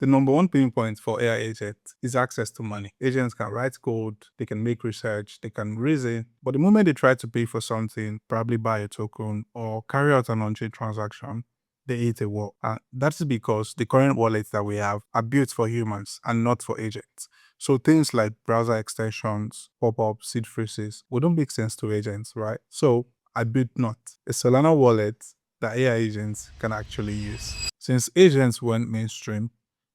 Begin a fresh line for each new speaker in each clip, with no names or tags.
The number one pain point for AI agents is access to money. Agents can write code, they can make research, they can reason, but the moment they try to pay for something, probably buy a token or carry out an on-chain transaction, they hit a wall. And that's because the current wallets that we have are built for humans and not for agents. So things like browser extensions, pop-ups, seed phrases wouldn't make sense to agents, right? So I built Not, a Solana wallet that AI agents can actually use. Since agents went mainstream,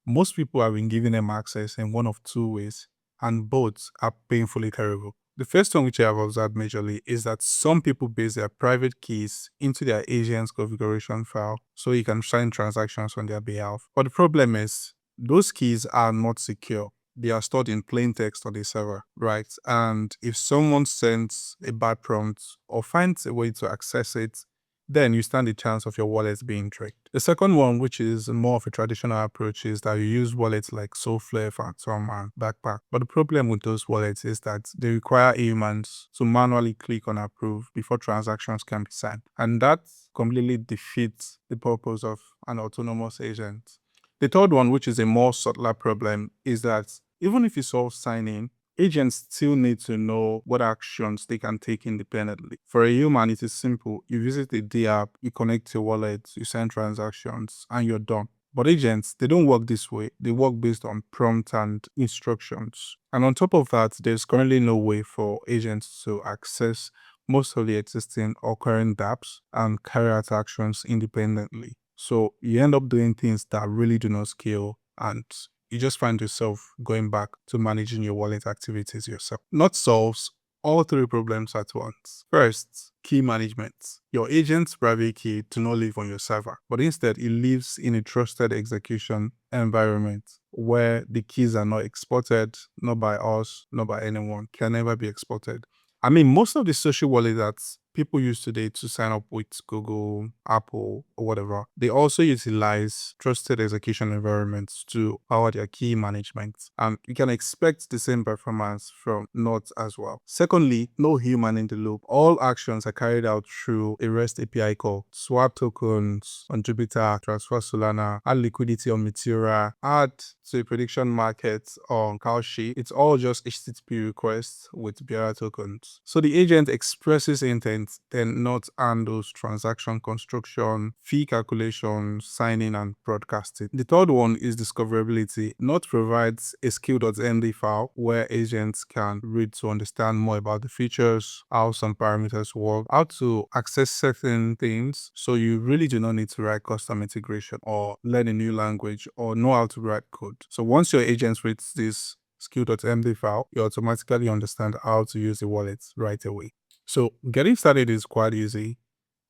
most people have been giving them access in one of two ways, and both are painfully terrible. The first one, which I have observed majorly, is that some people base their private keys into their agent's configuration file so you can sign transactions on their behalf. But the problem is, those keys are not secure. They are stored in plain text on the server, right? And if someone sends a bad prompt or finds a way to access it, then you stand a chance of your wallet being tricked. The second one, which is more of a traditional approach, is that you use wallets like Soulflare, Phantom, and Backpack. But the problem with those wallets is that they require humans to manually click on approve before transactions can be signed. And that completely defeats the purpose of an autonomous agent. The third one, which is a more subtler problem, is that even if you solve signing, agents still need to know what actions they can take independently. For a human, it is simple. You visit a D app, you connect your wallet, you send transactions, and you're done. But agents, they don't work this way. They work based on prompt and instructions. And on top of that, there's currently no way for agents to access most of the existing or current dApps and carry out actions independently. So you end up doing things that really do not scale, and you just find yourself going back to managing your wallet activities yourself. Not solves all three problems at once. First, key management. Your agent's private key do not live on your server, but instead it lives in a trusted execution environment where the keys are not exported, not by us, not by anyone, can never be exported. I mean, most of the social wallet that people use today to sign up with Google, Apple, or whatever, they also utilize trusted execution environments to power their key management. And you can expect the same performance from Node as well. Secondly, no human in the loop. All actions are carried out through a REST API call. Swap tokens on Jupiter, transfer Solana, add liquidity on Meteora, add to a prediction market on Kalshi. It's all just HTTP requests with bearer tokens. So the agent expresses intent, then Node handles transaction construction, fee calculation, signing, and broadcasting. The third one is discoverability. Node provides a skill.md file where agents can read to understand more about the features, how some parameters work, how to access certain things. So you really do not need to write custom integration or learn a new language or know how to write code. So once your agent reads this skill.md file, you automatically understand how to use the wallet right away. So getting started is quite easy.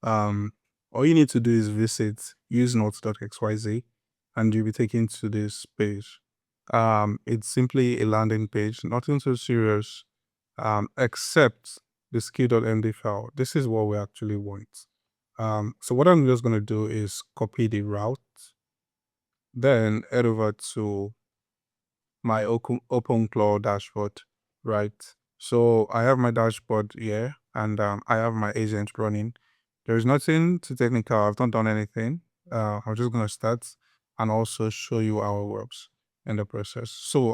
All you need to do is visit useNotes.xyz and you'll be taken to this page. It's simply a landing page, nothing so serious, except the skill.md file. This is what we actually want. So what I'm just going to do is copy the route, then head over to my OpenClaw dashboard, right? So I have my dashboard here and I have my agent running. There's nothing too technical. I've not done anything. I'm just going to start and also show you how it works in the process. So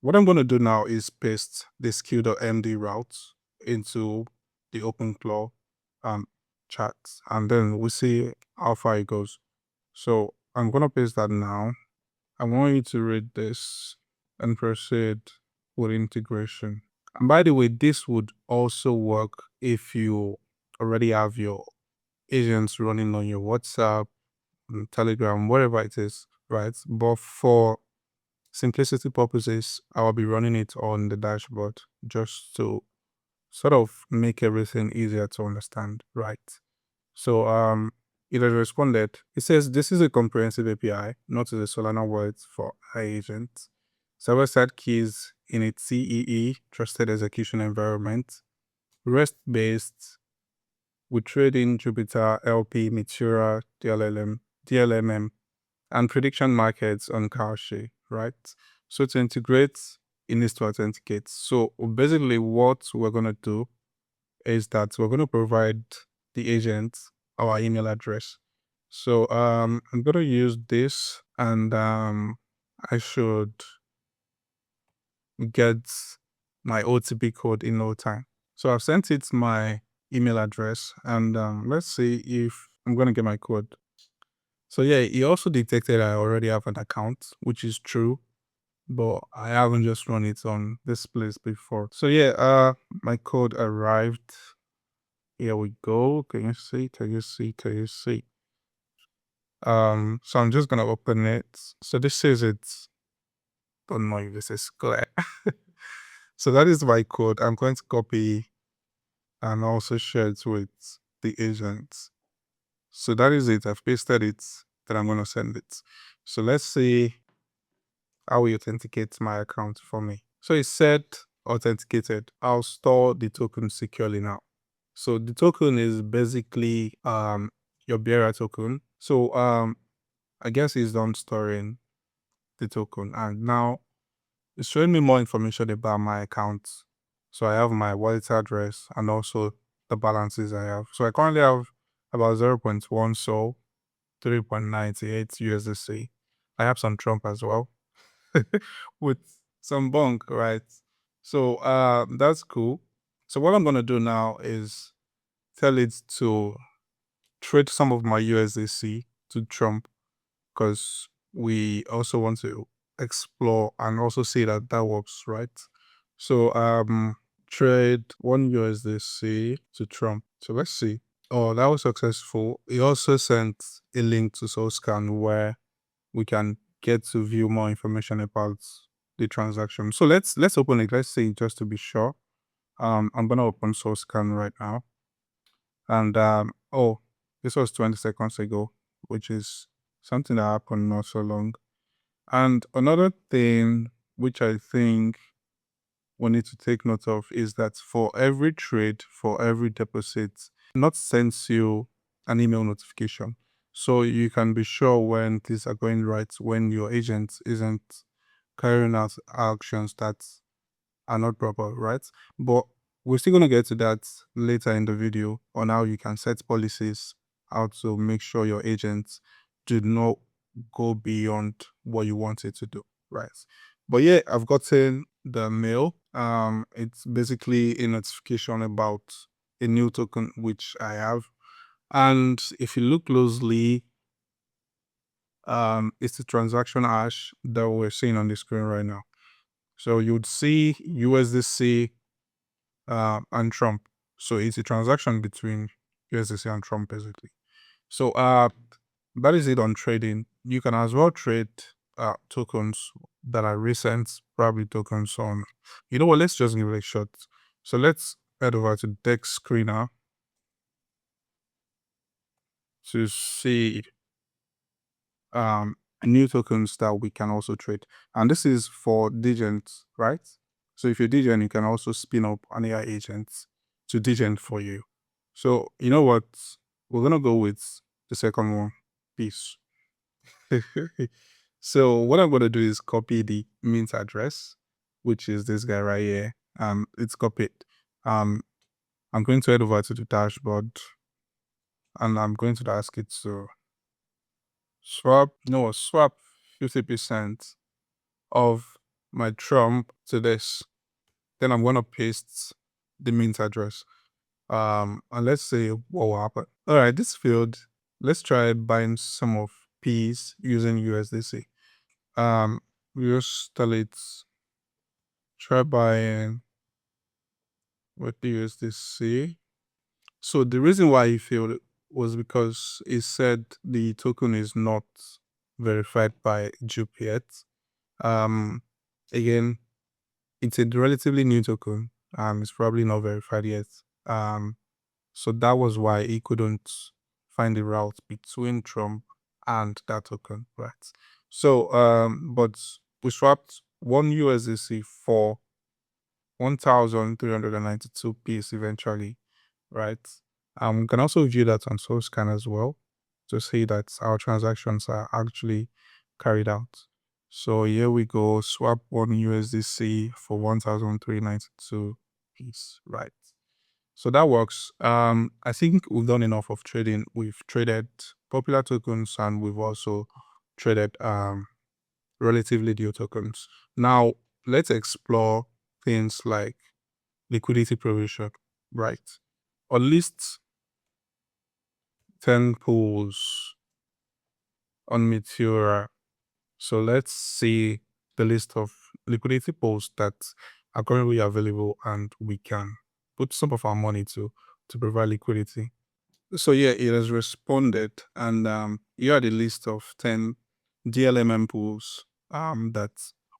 what I'm going to do now is paste the skill.md route into the OpenClaw chat, and then we'll see how far it goes. So I'm going to paste that now. I want you to read this and proceed with integration. And by the way, this would also work if you already have your agents running on your WhatsApp, Telegram, wherever it is, right? But for simplicity purposes, I will be running it on the dashboard just to sort of make everything easier to understand, right? So it has responded. It says this is a comprehensive API, not the Solana wallet for iAgent. Server-side keys in its CEE, trusted execution environment, REST-based, with trading Jupiter, LP, Meteora, DLMM, and prediction markets on Kalshi, right? So to integrate, it needs to authenticate. So basically what we're going to do is that we're going to provide the agent our email address. So I'm going to use this and I should get my OTP code in no time. So I've sent it my email address, and let's see if I'm gonna get my code. So yeah, he also detected I already have an account, which is true, but I haven't just run it on this place before. So yeah, my code arrived. Here we go. Can you see? Can you see? Can you see? So I'm just gonna open it. So this is it. Don't know if this is clear. So that is my code. I'm going to copy and also share it with the agents. So that is it. I've pasted it. Then I'm gonna send it. So let's see how he authenticates my account for me. So it said authenticated. I'll store the token securely now. So the token is basically your bearer token. So I guess he's done storing the token, and now it's showing me more information about my account. So I have my wallet address and also the balances I have. So I currently have about 0.1 SOL, 3.98 USDC. I have some Trump as well with some bunk, right? So that's cool. So what I'm gonna do now is tell it to trade some of my USDC to Trump, because we also want to explore and also see that that works, right? So trade one USDC to Trump. So let's see. Oh, that was successful. He also sent a link to SourceScan where we can get to view more information about the transaction. So let's open it. Let's see, just to be sure. I'm gonna open SourceScan right now. And oh, this was 20 seconds ago, which is something that happened not so long. And another thing which I think we need to take note of is that for every trade, for every deposit, not sends you an email notification. So you can be sure when things are going right, when your agent isn't carrying out actions that are not proper, right? But we're still going to get to that later in the video on how you can set policies, how to make sure your agents do not go beyond what you want it to do, right? But yeah, I've gotten the mail. It's basically a notification about a new token which I have. And if you look closely, it's the transaction hash that we're seeing on the screen right now. So you'd see USDC and Trump. So it's a transaction between USDC and Trump, basically. So that is it on trading. You can as well trade tokens that are recent, probably tokens on. You know what? Let's just give it a shot. So let's head over to Dex Screener to see new tokens that we can also trade. And this is for Digent, right? So if you're Digent, you can also spin up an AI agent to Digent for you. So you know what? We're gonna go with the second one. Peace. So what I'm gonna do is copy the mint address, which is this guy right here. It's copied. Um, I'm going to head over to the dashboard, and I'm going to ask it to swap 50% of my Trump to this. Then I'm gonna paste the mint address. And let's see what will happen. All right, this field, let's try buying some of P's using USDC. We just tell it, try buying with the USDC. So the reason why he failed was because he said the token is not verified by Jup yet. Again, it's a relatively new token. It's probably not verified yet. So that was why he couldn't find the route between Trump and that token, right? So, but we swapped one USDC for 1,392 piece eventually, right? We can also view that on SourceScan as well to see that our transactions are actually carried out. So here we go, swap one USDC for 1,392 piece, right? So that works. I think we've done enough of trading. We've traded popular tokens and we've also traded relatively new tokens. Now let's explore things like liquidity provision, right? Or list 10 pools on Meteora. So let's see the list of liquidity pools that are currently available and we can put some of our money to provide liquidity. So yeah, it has responded, and here are the list of 10 DLMM pools that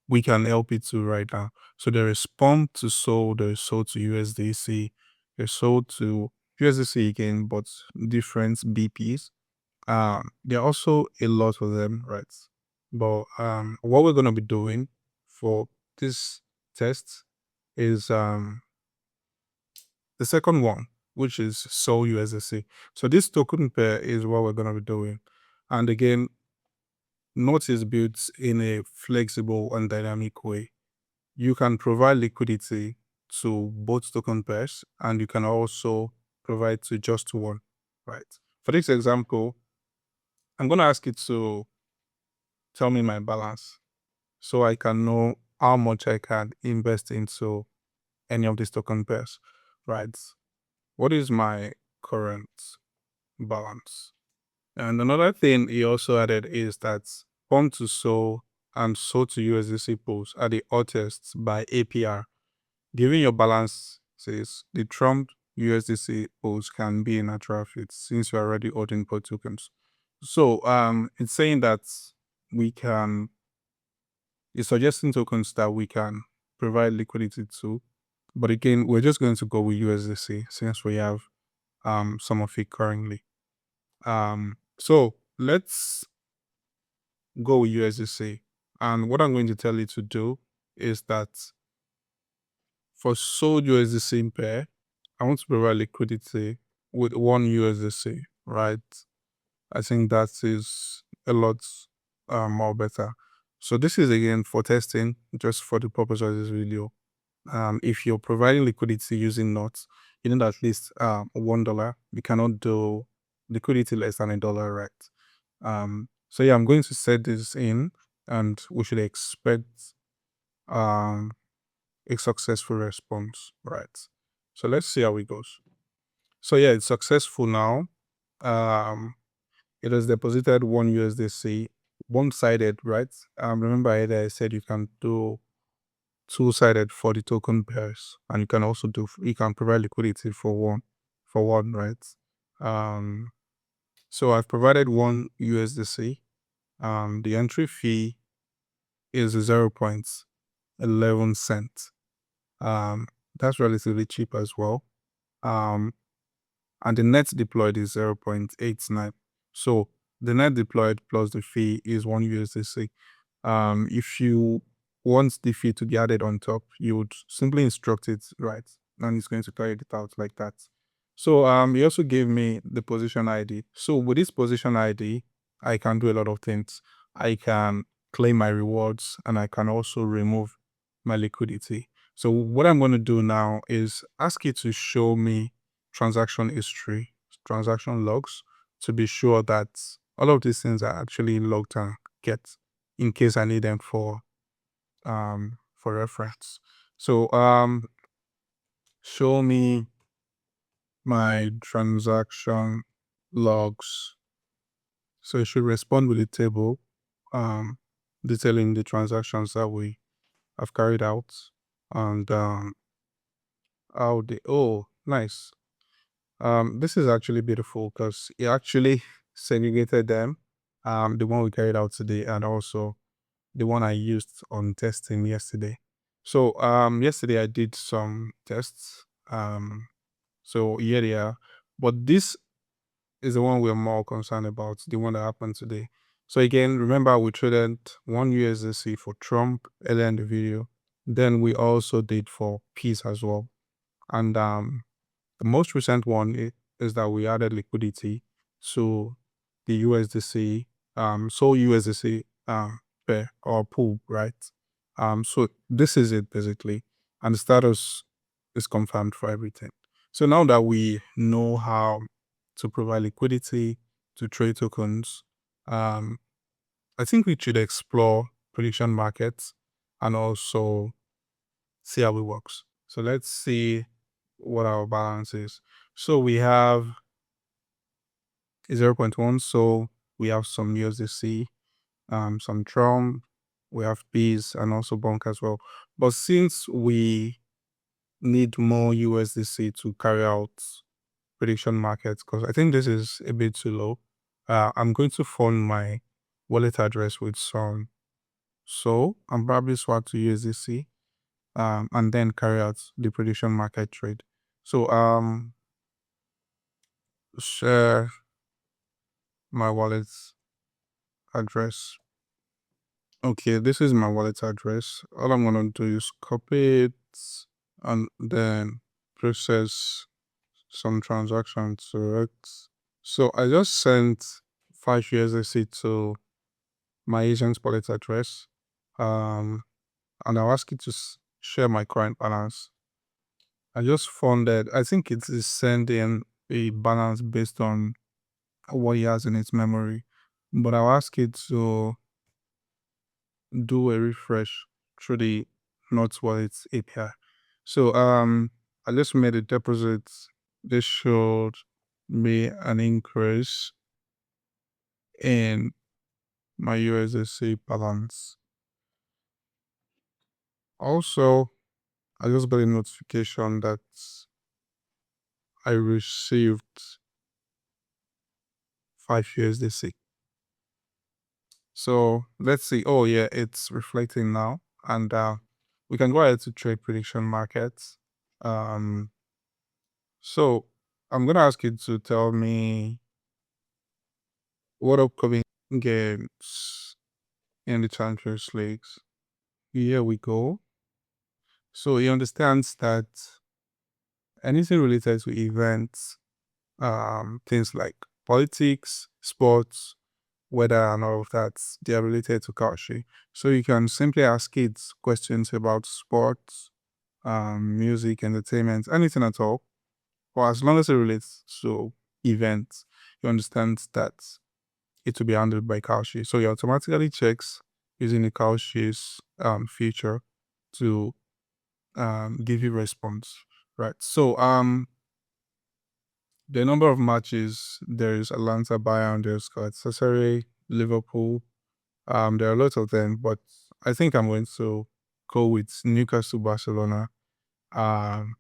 we can help it to right now. So there is Pump to Sol, there is Sol to USDC, there's Sol to USDC again, but different BPs. There are also a lot of them, right? But what we're gonna be doing for this test is the second one, which is Sol USDC. So this token pair is what we're gonna be doing. And again, Note is built in a flexible and dynamic way. You can provide liquidity to both token pairs, and you can also provide to just one, right? For this example, I'm gonna ask it to tell me my balance so I can know how much I can invest into any of these token pairs, right? What is my current balance? And another thing he also added is that Pump to Sol and Sol to USDC pools are the hottest by APR. Given your balance says the Trump USDC pools can be a natural fit since you're already holding both tokens. So it's saying that we can, it's suggesting tokens that we can provide liquidity to. But again, we're just going to go with USDC since we have some of it currently. So let's go with USDC. And what I'm going to tell you to do is that for sold USDC pair, I want to provide liquidity with one USDC, right? I think that is a lot more better. So this is again for testing, just for the purpose of this video. If you're providing liquidity using knots, you need at least $1. You cannot do liquidity less than $1, right? So yeah, I'm going to set this in, and we should expect a successful response, right? So let's see how it goes. So yeah, it's successful now. It has deposited one USDC, one-sided, right? Remember I said you can do two-sided for the token pairs, and you can also you can provide liquidity for one, right? So I've provided one USDC. The entry fee is 0.11 cents. That's relatively cheap as well. And the net deployed is 0.89. So the net deployed plus the fee is one USDC. If you want the fee to be added on top, you would simply instruct it, right? And it's going to carry it out like that. So he also gave me the position ID. So with this position ID, I can do a lot of things. I can claim my rewards, and I can also remove my liquidity. So what I'm going to do now is ask it to show me transaction history, transaction logs, to be sure that all of these things are actually logged and kept in case I need them for reference. So show me my transaction logs. So it should respond with a table detailing the transactions that we have carried out, and how they, oh nice. This is actually beautiful because it actually segregated them. The one we carried out today, and also the one I used on testing yesterday. So yesterday I did some tests. So here they are. But this is the one we're more concerned about, the one that happened today. So again, remember we traded one USDC for Trump earlier in the video. Then we also did for Peace as well. And the most recent one is that we added liquidity to the USDC, Sol USDC pair or pool, right? So this is it basically, and the status is confirmed for everything. So now that we know how to provide liquidity to trade tokens, I think we should explore prediction markets and also see how it works. So let's see what our balance is. So we have 0.1. So we have some USDC, some Tron, we have Bees and also Bonk as well. But since we need more USDC to carry out prediction markets, because I think this is a bit too low, I'm going to fund my wallet address with some. So I'm probably swap to USDC, and then carry out the prediction market trade. So share my wallet address. Okay, this is my wallet address. All I'm gonna do is copy it and then process some transactions to it. So I just sent 5 USDC to my agent's wallet address. And I'll ask you to share my current balance. I just found that I think it is sending a balance based on what he has in its memory. But I'll ask it to do a refresh through the Not Wallet API. So I just made a deposit. This should be an increase in my USDC balance. Also, I just got a notification that I received 5 USDC. So let's see. Oh yeah, it's reflecting now, and we can go ahead to trade prediction markets. Um, so I'm gonna ask you to tell me what upcoming games in the Champions Leagues. Here we go. So he understands that anything related to events, things like politics, sports, weather, and all of that, they are related to Kalshi. So you can simply ask it questions about sports, music, entertainment, anything at all. Or as long as it relates to events, you understand that it will be handled by Kalshi. So he automatically checks using the Kalshi's feature to give you response. Right. So the number of matches, there's Atlanta, Bayern, there's Galatasaray, Liverpool. There are a lot of them, but I think I'm going to go with Newcastle, Barcelona. And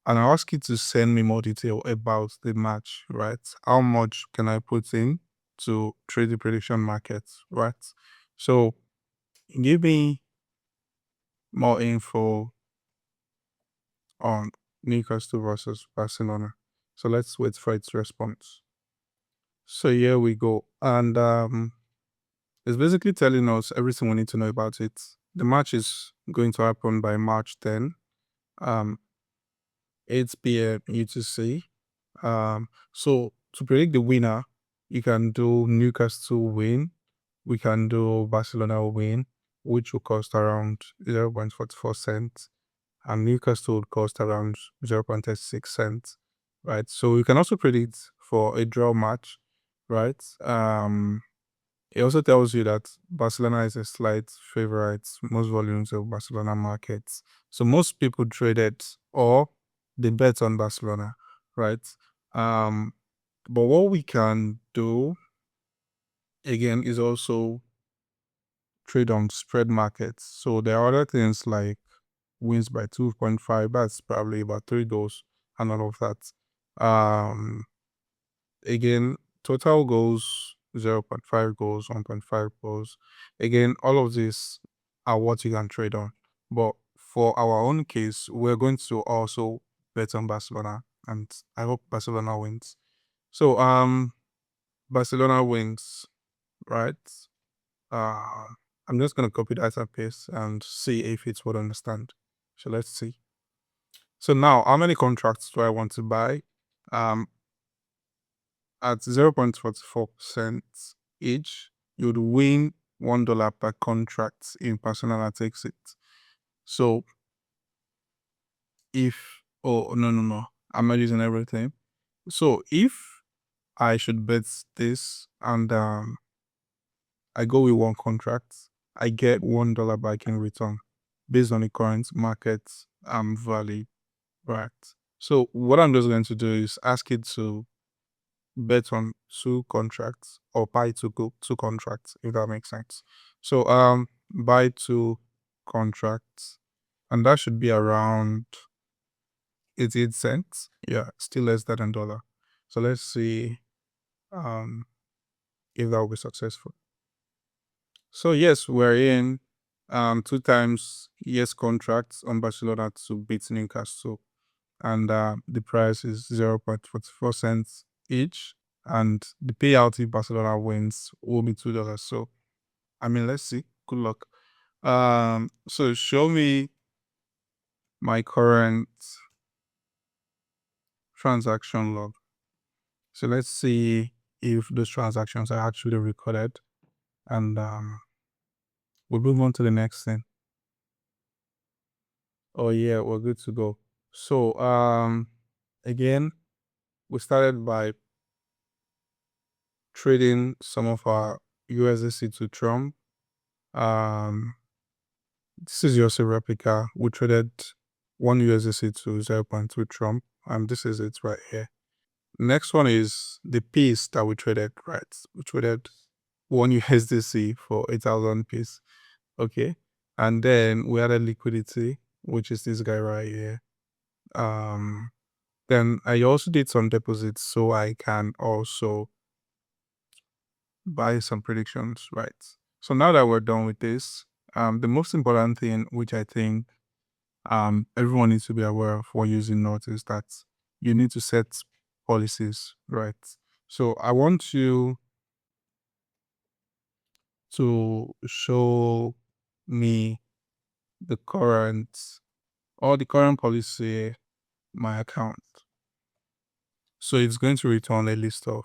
I'll ask you to send me more detail about the match, right? How much can I put in to trade the prediction market, right? So give me more info on Newcastle versus Barcelona. So let's wait for its response. So here we go. And it's basically telling us everything we need to know about it. The match is going to happen by March 10, 8 p.m. UTC. So to predict the winner, you can do Newcastle win. We can do Barcelona win, which will cost around 0.44 cents. And Newcastle would cost around 0.36 cents, right? So you can also predict for a draw match, right? It also tells you that Barcelona is a slight favorite, most volumes of Barcelona markets. So most people traded or they bet on Barcelona, right? But what we can do again is also trade on spread markets. So there are other things like wins by 2.5, that's probably about 3 goals and all of that. Again, total goals 0.5 goals, 1.5 goals. Again, all of these are what you can trade on. But for our own case, we're going to also bet on Barcelona, and I hope Barcelona wins. So Barcelona wins, right? Uh I'm just gonna copy that and paste and see if it would understand. So let's see. So now, how many contracts do I want to buy? At 0.44% each, you'd win $1 per contract in personal takes it. So if, oh, no, I'm not using everything. So if I should bet this and I go with one contract, I get $1 back in return based on the current market value, right? So what I'm just going to do is ask it to bet on two contracts or buy two contracts, if that makes sense. So buy two contracts, and that should be around 88 cents. Yeah, still less than a dollar. So let's see um if that will be successful. So yes, we're in two times yes contracts on Barcelona to beat Newcastle, and the price is 0.44 cents each, and the payout if Barcelona wins will be $2. So I mean, let's see. Good luck. So show me my current transaction log. So let's see if those transactions are actually recorded, and we'll move on to the next thing. Oh yeah, we're good to go. So again, we started by trading some of our USDC to Trump. This is just a replica. We traded one USDC to 0.2 Trump, and this is it right here. Next one is the piece that we traded, right? We traded one USDC for 8,000 piece. Okay. And then we added liquidity, which is this guy right here. Then I also did some deposits so I can also buy some predictions, right? So now that we're done with this, the most important thing, which I think everyone needs to be aware of when using Note, is that you need to set policies, right? So I want you to show me the current policy, my account. So it's going to return a list of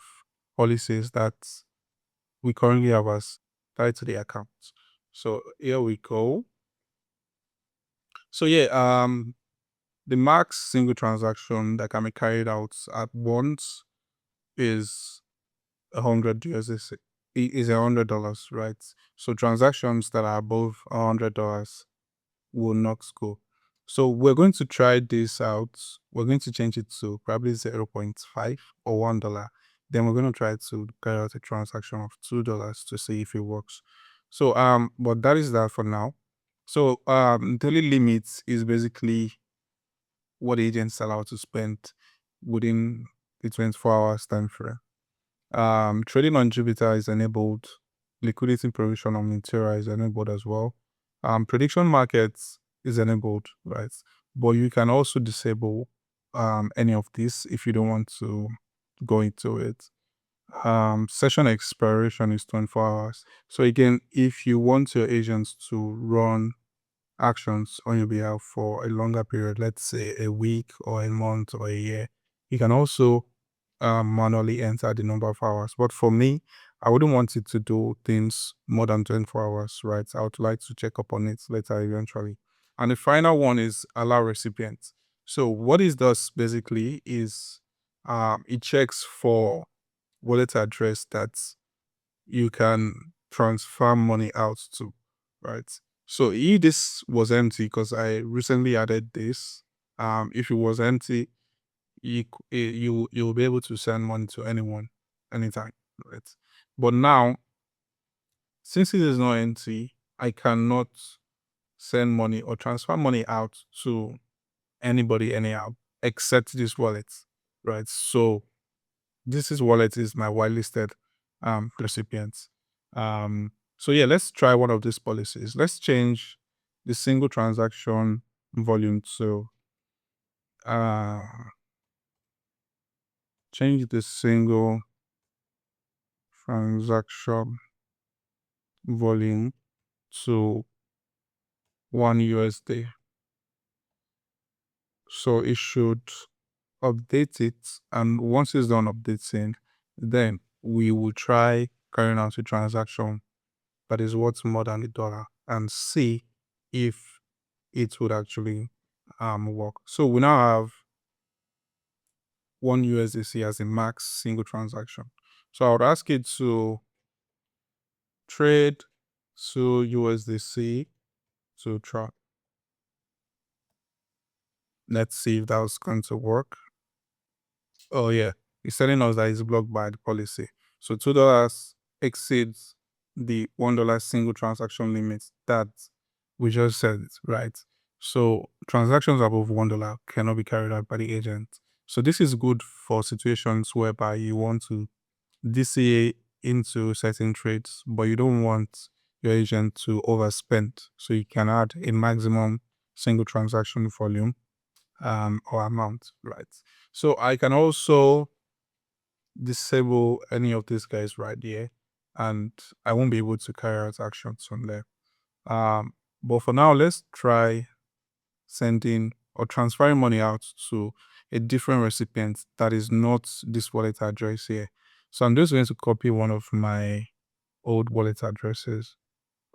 policies that we currently have as tied to the account. So here we go. So yeah, the max single transaction that can be carried out at once is 100 USDC. Is $100, right? So transactions that are above $100 will not go. So we're going to try this out. We're going to change it to probably 0.5 or $1. Then we're going to try to carry out a transaction of $2 to see if it works. So but that is that for now. So daily limits is basically what agents are allowed to spend within the 24 hours time frame. Trading on Jupiter is enabled. Liquidity provision on Meteora is enabled as well. Prediction markets is enabled, right? But you can also disable any of these if you don't want to go into it. Session expiration is 24 hours. So again, if you want your agents to run actions on your behalf for a longer period, let's say a week or a month or a year, you can also manually enter the number of hours. But for me, I wouldn't want it to do things more than 24 hours, right? I would like to check up on it later eventually. And the final one is allow recipients. So what it does basically is it checks for wallet address that you can transfer money out to, right? So if this was empty, because I recently added this, if it was empty, you'll be able to send money to anyone anytime, right? But now, since it is not empty, I cannot send money or transfer money out to anybody anyhow except this wallet, right? So this is wallet is my whitelisted recipients. So yeah, let's try one of these policies. Let's change the single transaction volume to change the single transaction volume to 1 USD. So it should update it, and once it's done updating, then we will try carrying out a transaction that is worth more than $1 and see if it would actually work. So we now have 1 USDC as a max single transaction. So I would ask it to trade to USDC to try. Let's see if that was going to work. Oh yeah, it's telling us that it's blocked by the policy. So $2 exceeds the $1 single transaction limit that we just said, right? So transactions above $1 cannot be carried out by the agent. So this is good for situations whereby you want to DCA into certain trades, but you don't want your agent to overspend. So you can add a maximum single transaction volume or amount, right? So I can also disable any of these guys right here, and I won't be able to carry out actions on there. But for now, let's try sending or transferring money out to a different recipient that is not this wallet address here. So I'm just going to copy one of my old wallet addresses.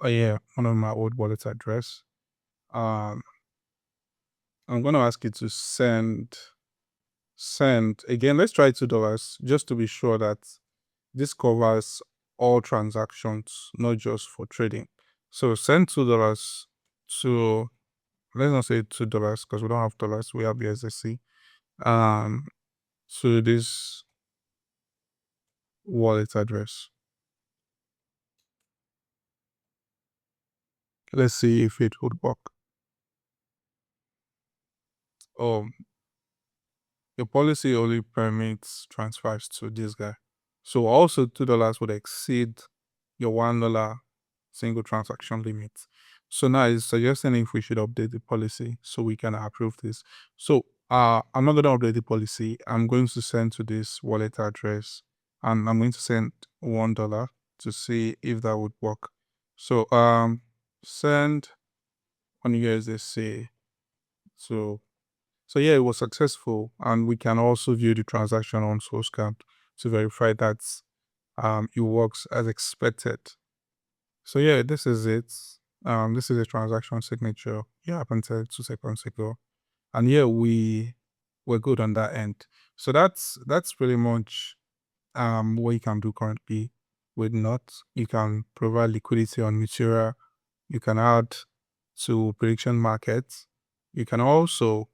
Oh yeah, one of my old wallet address. Um, I'm going to ask you to send again. Let's try $2 just to be sure that this covers all transactions, not just for trading. So send $2 to, let's not say $2 because we don't have dollars, we have USDC. To this wallet address. Let's see if it would work. Oh, your policy only permits transfers to this guy. So also $2 would exceed your $1 single transaction limit. So now it's suggesting if we should update the policy so we can approve this. So I'm not going to update the policy. I'm going to send to this wallet address and I'm going to send $1 to see if that would work. So send on USDC. So yeah, it was successful, and we can also view the transaction on SourceCount to verify that it works as expected. So yeah, this is it. This is a transaction signature. Yeah, up until 2 seconds ago, and yeah, we're good on that end. So that's pretty much what you can do currently with Not. You can provide liquidity on Meteora. You can add to prediction markets. You can also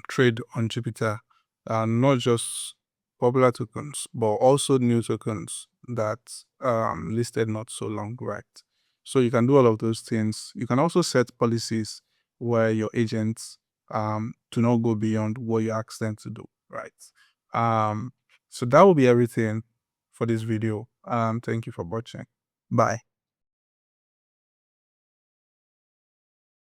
trade on Jupiter, not just popular tokens, but also new tokens that listed not so long, right? So you can do all of those things. You can also set policies where your agents do not go beyond what you ask them to do, right? So that will be everything for this video. Thank you for watching. Bye.